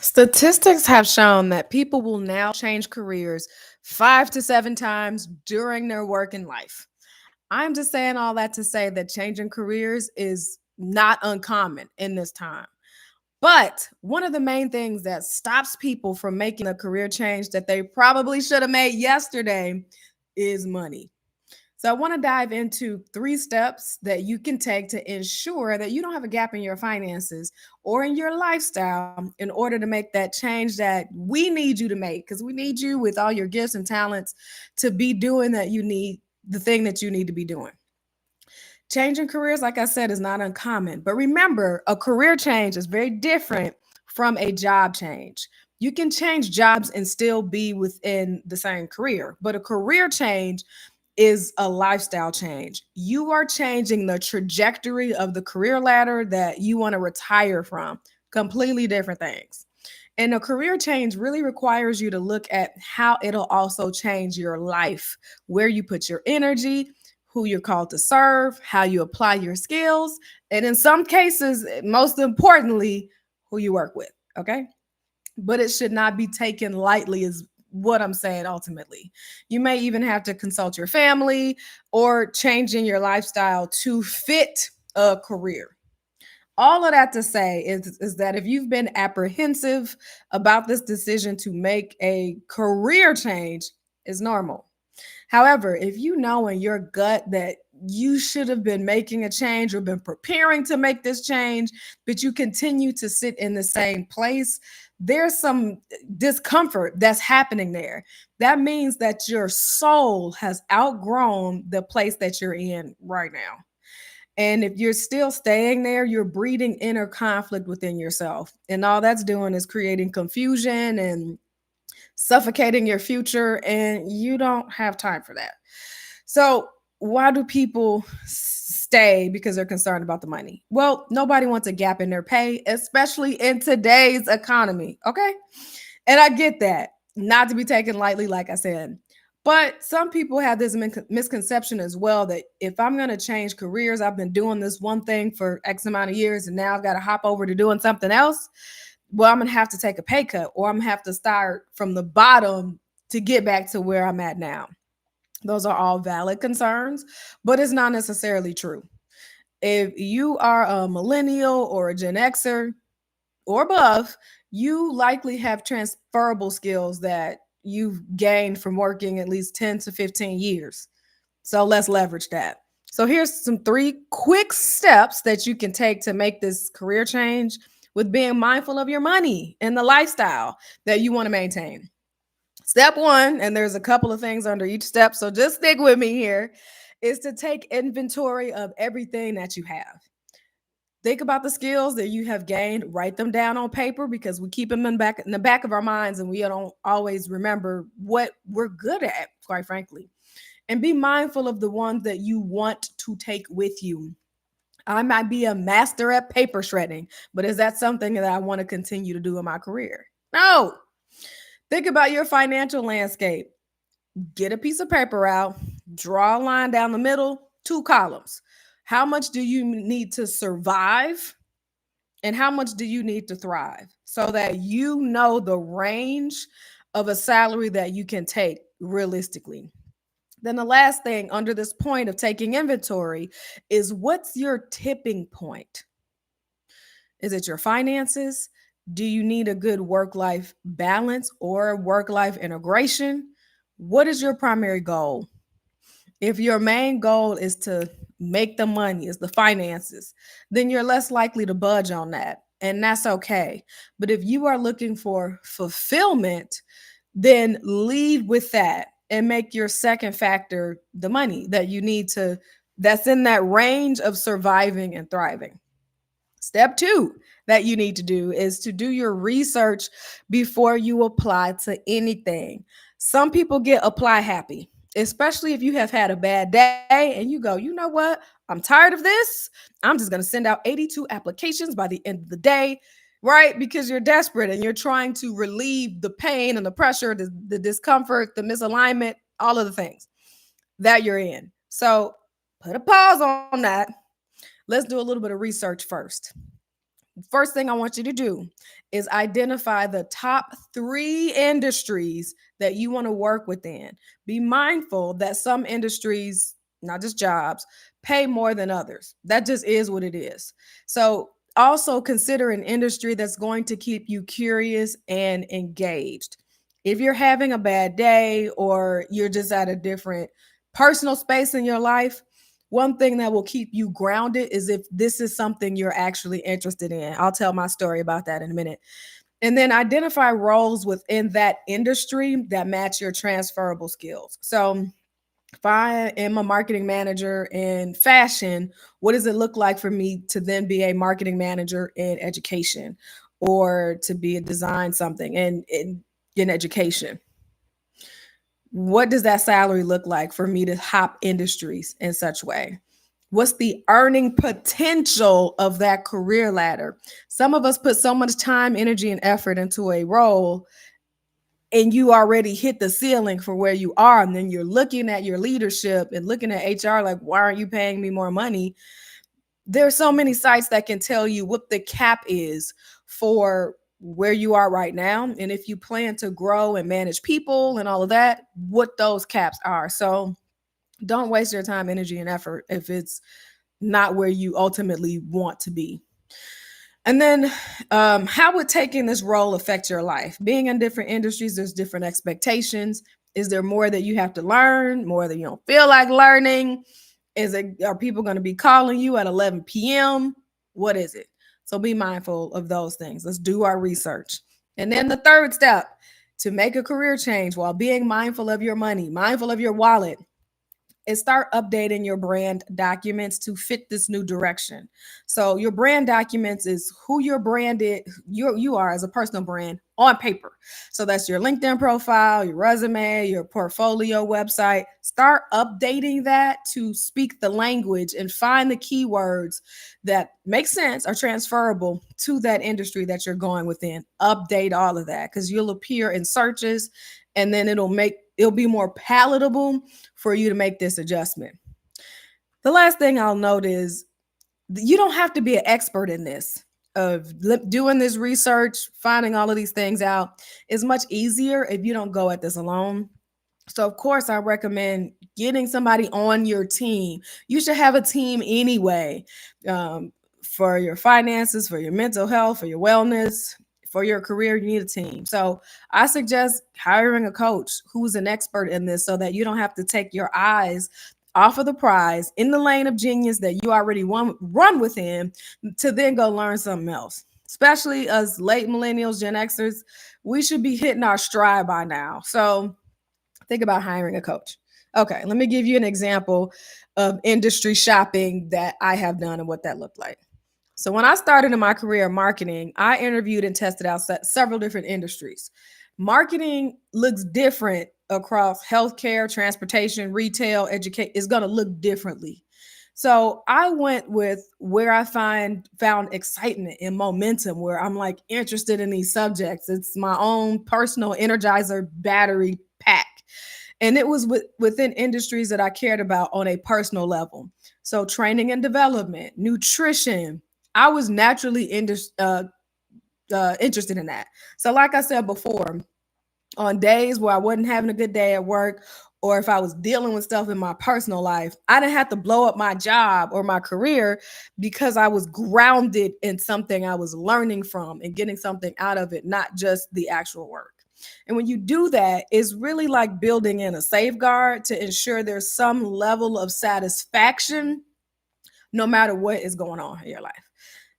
Statistics have shown that people will now change careers 5 to 7 times during their working life. I'm just saying all that to say that changing careers is not uncommon in this time. But one of the main things that stops people from making a career change that they probably should have made yesterday is money. So, I want to dive into 3 steps that you can take to ensure that you don't have a gap in your finances or in your lifestyle in order to make that change that we need you to make because we need you with all your gifts and talents to be doing that you need the thing that you need to be doing. Changing careers, like I said, is not uncommon. But remember, a career change is very different from a job change. You can change jobs and still be within the same career, but a career change is a lifestyle change. You are changing the trajectory of the career ladder that you want to retire from. Completely different things. And a career change really requires you to look at how it'll also change your life, where you put your energy, who you're called to serve, how you apply your skills, and in some cases, most importantly, who you work with. Okay. But it should not be taken lightly, is what I'm saying ultimately. You may even have to consult your family or changing your lifestyle to fit a career. All of that to say is that if you've been apprehensive about this decision to make a career change, is normal. However, if you know in your gut that you should have been making a change or been preparing to make this change, but you continue to sit in the same place, there's some discomfort that's happening there. That means that your soul has outgrown the place that you're in right now. And if you're still staying there, you're breeding inner conflict within yourself. And all that's doing is creating confusion and suffocating your future. And you don't have time for that. So, why do people stay? Because they're concerned about the money. Well, nobody wants a gap in their pay, especially in today's economy. Okay. And I get that, not to be taken lightly, like I said. But some people have this misconception as well that if I'm going to change careers, I've been doing this one thing for X amount of years and now I've got to hop over to doing something else. Well, I'm going to have to take a pay cut or I'm going to have to start from the bottom to get back to where I'm at now. Those are all valid concerns, but it's not necessarily true. If you are a millennial or a Gen Xer or above, you likely have transferable skills that you've gained from working at least 10 to 15 years. So let's leverage that. So here's some 3 quick steps that you can take to make this career change with being mindful of your money and the lifestyle that you want to maintain. Step one, and there's a couple of things under each step, so just stick with me here, is to take inventory of everything that you have. Think about the skills that you have gained, write them down on paper because we keep them in the back of our minds and we don't always remember what we're good at, quite frankly. And be mindful of the ones that you want to take with you. I might be a master at paper shredding, but is that something that I want to continue to do in my career? No. Think about your financial landscape. Get a piece of paper out, draw a line down the middle, 2 columns. How much do you need to survive? And how much do you need to thrive so that you know the range of a salary that you can take realistically? Then the last thing under this point of taking inventory is what's your tipping point? Is it your finances? Do you need a good work life balance or work life integration? What is your primary goal? If your main goal is to make the money, is the finances, then you're less likely to budge on that. And that's okay. But if you are looking for fulfillment, then lead with that and make your second factor the money that you need to, that's in that range of surviving and thriving. Step two that you need to do is to do your research before you apply to anything. Some people get apply happy, especially if you have had a bad day and you go, you know what? I'm tired of this. I'm just going to send out 82 applications by the end of the day, right? Because you're desperate and you're trying to relieve the pain and the pressure, the discomfort, the misalignment, all of the things that you're in. So put a pause on that. Let's do a little bit of research first. First thing I want you to do is identify the top 3 industries that you want to work within. Be mindful that some industries, not just jobs, pay more than others. That just is what it is. So also consider an industry that's going to keep you curious and engaged. If you're having a bad day or you're just at a different personal space in your life, one thing that will keep you grounded is if this is something you're actually interested in. I'll tell my story about that in a minute. And then identify roles within that industry that match your transferable skills. So, if I am a marketing manager in fashion, what does it look like for me to then be a marketing manager in education or to be a design something in education? What does that salary look like for me to hop industries in such way? What's the earning potential of that career ladder? Some of us put so much time, energy, and effort into a role, and you already hit the ceiling for where you are. And then you're looking at your leadership and looking at HR like, why aren't you paying me more money? There's so many sites that can tell you what the cap is for where you are right now. And if you plan to grow and manage people and all of that, what those caps are. So don't waste your time, energy, and effort if it's not where you ultimately want to be. And then, how would taking this role affect your life? Being in different industries, there's different expectations. Is there more that you have to learn, more that you don't feel like learning? Are people going to be calling you at 11 p.m.? What is it? So be mindful of those things. Let's do our research. And then the third step to make a career change while being mindful of your money, mindful of your wallet, is start updating your brand documents to fit this new direction. So your brand documents is who your brand is, you are as a personal brand on paper. So that's your LinkedIn profile, your resume, your portfolio website. Start updating that to speak the language and find the keywords that make sense or transferable to that industry that you're going within. Update all of that because you'll appear in searches and then it'll be more palatable for you to make this adjustment. The last thing I'll note is you don't have to be an expert in this. Of doing this research, finding all of these things out is much easier if you don't go at this alone. So, of course, I recommend getting somebody on your team. You should have a team anyway, for your finances, for your mental health, for your wellness, for your career. You need a team. So, I suggest hiring a coach who's an expert in this so that you don't have to take your eyes off of the prize in the lane of genius that you already run within to then go learn something else. Especially as late millennials, Gen Xers, we should be hitting our stride by now. So, think about hiring a coach. Okay, let me give you an example of industry shopping that I have done and what that looked like. So, when I started in my career in marketing, I interviewed and tested out several different industries. Marketing looks different across healthcare, transportation, retail, educate. It's going to look differently. So I went with where I found excitement and momentum, where I'm like interested in these subjects. It's my own personal energizer battery pack. And it was within industries that I cared about on a personal level. So training and development, nutrition. I was naturally interested in that. So like I said before, on days where I wasn't having a good day at work, or if I was dealing with stuff in my personal life, I didn't have to blow up my job or my career because I was grounded in something I was learning from and getting something out of it, not just the actual work. And when you do that, it's really like building in a safeguard to ensure there's some level of satisfaction no matter what is going on in your life.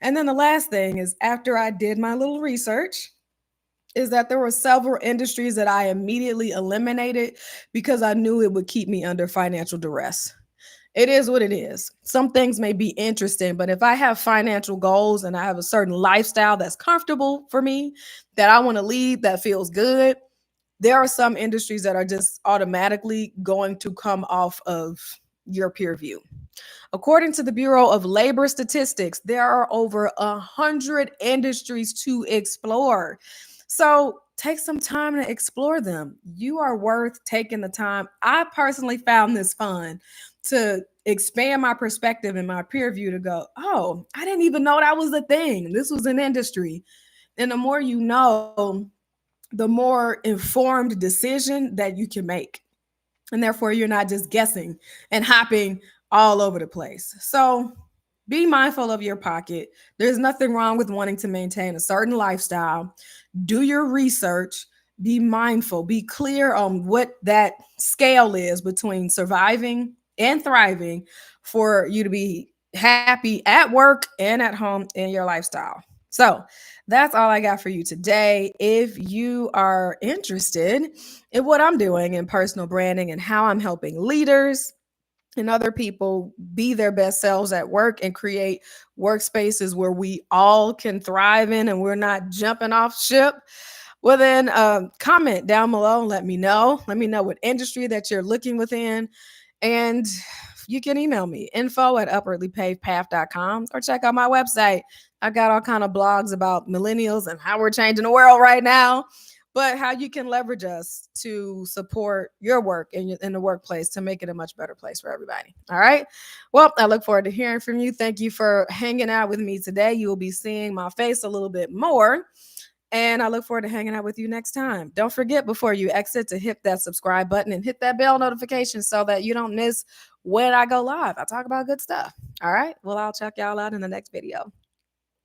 And then the last thing is after I did my little research, is that there were several industries that I immediately eliminated because I knew it would keep me under financial duress. It is what it is. Some things may be interesting, but if I have financial goals and I have a certain lifestyle that's comfortable for me, that I want to lead, that feels good, there are some industries that are just automatically going to come off of your peer view. According to the Bureau of Labor Statistics, there are over 100 industries to explore. So take some time to explore them. You are worth taking the time. I personally found this fun to expand my perspective and my peer view to go, oh, I didn't even know that was a thing. This was an industry. And the more you know, the more informed decision that you can make. And therefore, you're not just guessing and hopping all over the place. So be mindful of your pocket. There's nothing wrong with wanting to maintain a certain lifestyle. Do your research. Be mindful. Be clear on what that scale is between surviving and thriving for you to be happy at work and at home in your lifestyle. So, that's all I got for you today. If you are interested in what I'm doing in personal branding and how I'm helping leaders and other people be their best selves at work and create workspaces where we all can thrive in and we're not jumping off ship, well then comment down below and let me know. Let me know what industry that you're looking within. And you can email me info@upwardlypavedpath.com or check out my website. I got all kind of blogs about millennials and how we're changing the world right now, but how you can leverage us to support your work in the workplace to make it a much better place for everybody. All right. Well, I look forward to hearing from you. Thank you for hanging out with me today. You will be seeing my face a little bit more. And I look forward to hanging out with you next time. Don't forget before you exit to hit that subscribe button and hit that bell notification so that you don't miss when I go live. I talk about good stuff. All right. Well, I'll check y'all out in the next video.